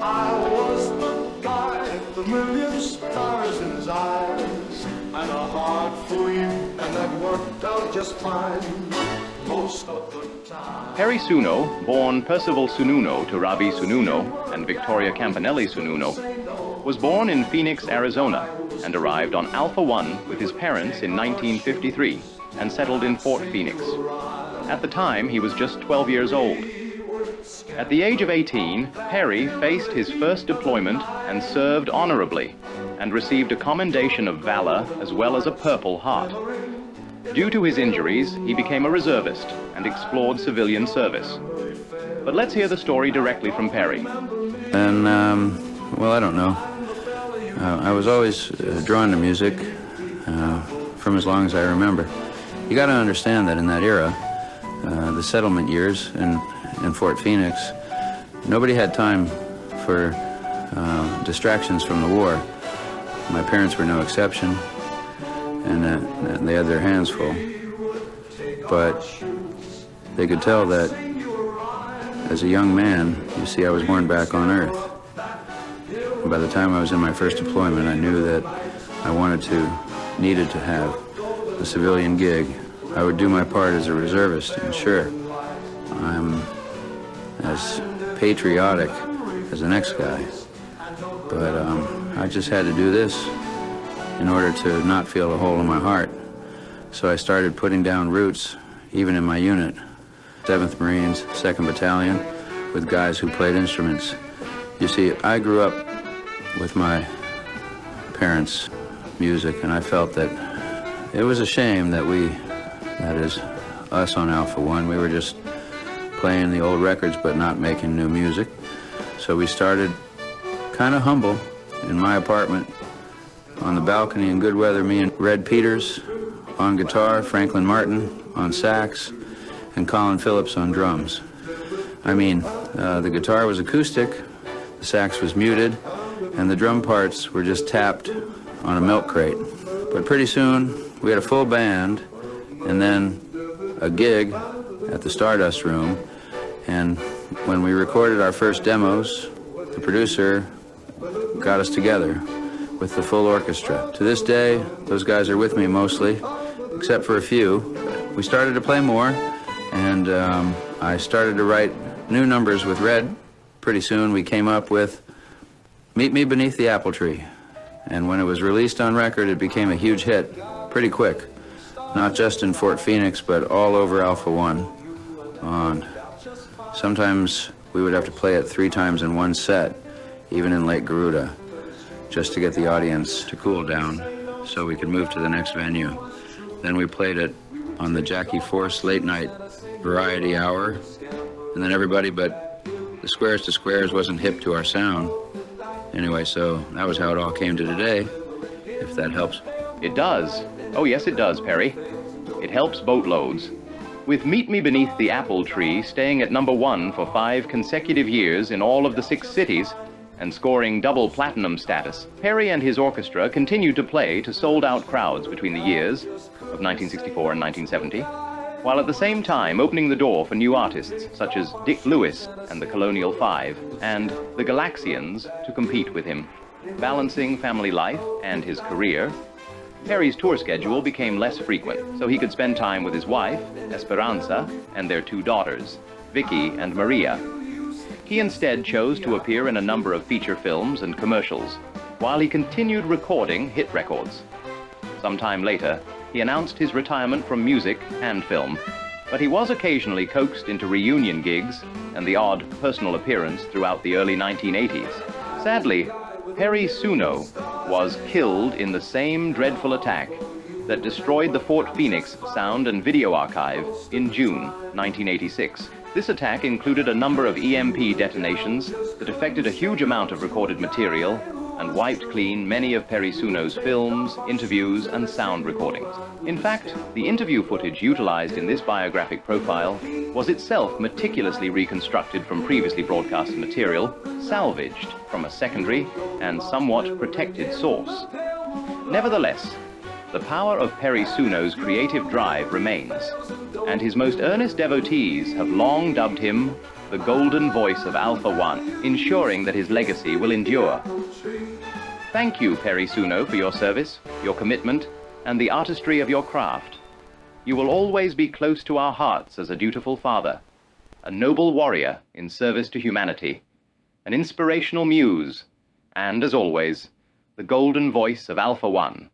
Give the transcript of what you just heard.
I was the guy with the million stars in his eyes, and a heart for you, and that worked out just fine most of the time. Perry Suno, born Percival Sununo to Ravi Sununo and Victoria Campanelli Sununo, was born in Phoenix, Arizona, and arrived on Alpha One with his parents in 1953 and settled in Fort Phoenix. At the time, he was just 12 years old. At the age of 18, Perry faced his first deployment and served honorably, and received a Commendation of Valor as well as a Purple Heart. Due to his injuries, he became a reservist and explored civilian service. But let's hear the story directly from Perry. And, well, I don't know. I was always drawn to music from as long as I remember. You got to understand that in that era, the settlement years in Fort Phoenix, nobody had time for distractions from the war. My parents were no exception, and they had their hands full. But they could tell that as a young man, you see, I was born back on Earth. And by the time I was in my first deployment, I knew that I needed to have a civilian gig. I would do my part as a reservist, and sure, I'm as patriotic as the next guy. But I just had to do this in order to not feel a hole in my heart. So I started putting down roots, even in my unit, 7th Marines, 2nd Battalion, with guys who played instruments. You see, I grew up with my parents' music, and I felt that it was a shame that that is, us on Alpha One, we were just playing the old records but not making new music. So we started kind of humble in my apartment on the balcony in good weather, me and Red Peters on guitar, Franklin Martin on sax, and Colin Phillips on drums. I mean, the guitar was acoustic, the sax was muted, and the drum parts were just tapped on a milk crate. But pretty soon, we had a full band, and then a gig at the Stardust Room, and when we recorded our first demos, the producer got us together with the full orchestra. To this day, those guys are with me mostly, except for a few. We started to play more, and I started to write new numbers with Red. Pretty soon we came up with Meet Me Beneath the Apple Tree. And when it was released on record, it became a huge hit pretty quick. Not just in Fort Phoenix, but all over Alpha One. And sometimes we would have to play it 3 times in one set, even in Lake Garuda, just to get the audience to cool down so we could move to the next venue. Then we played it on the Jackie Force late night variety hour, and then everybody but the Squares to Squares wasn't hip to our sound. Anyway, so that was how it all came to today, if that helps. It does. Oh yes, it does, Perry. It helps boatloads. With Meet Me Beneath the Apple Tree staying at #1 for 5 consecutive years in all of the 6 cities and scoring double platinum status, Perry and his orchestra continued to play to sold-out crowds between the years of 1964 and 1970, while at the same time opening the door for new artists such as Dick Lewis and the Colonial Five and the Galaxians to compete with him. Balancing family life and his career, Perry's tour schedule became less frequent, so he could spend time with his wife, Esperanza, and their 2 daughters, Vicky and Maria. He instead chose to appear in a number of feature films and commercials, while he continued recording hit records. Sometime later, he announced his retirement from music and film, but he was occasionally coaxed into reunion gigs and the odd personal appearance throughout the early 1980s. Sadly, Perry Suno was killed in the same dreadful attack that destroyed the Fort Phoenix sound and video archive in June 1986. This attack included a number of EMP detonations that affected a huge amount of recorded material and wiped clean many of Perry Suno's films, interviews, and sound recordings. In fact, the interview footage utilized in this biographic profile was itself meticulously reconstructed from previously broadcast material, salvaged from a secondary and somewhat protected source. Nevertheless, the power of Perry Suno's creative drive remains, and his most earnest devotees have long dubbed him the golden voice of Alpha One, ensuring that his legacy will endure. Thank you, Perry Suno, for your service, your commitment, and the artistry of your craft. You will always be close to our hearts as a dutiful father, a noble warrior in service to humanity, an inspirational muse, and, as always, the golden voice of Alpha One.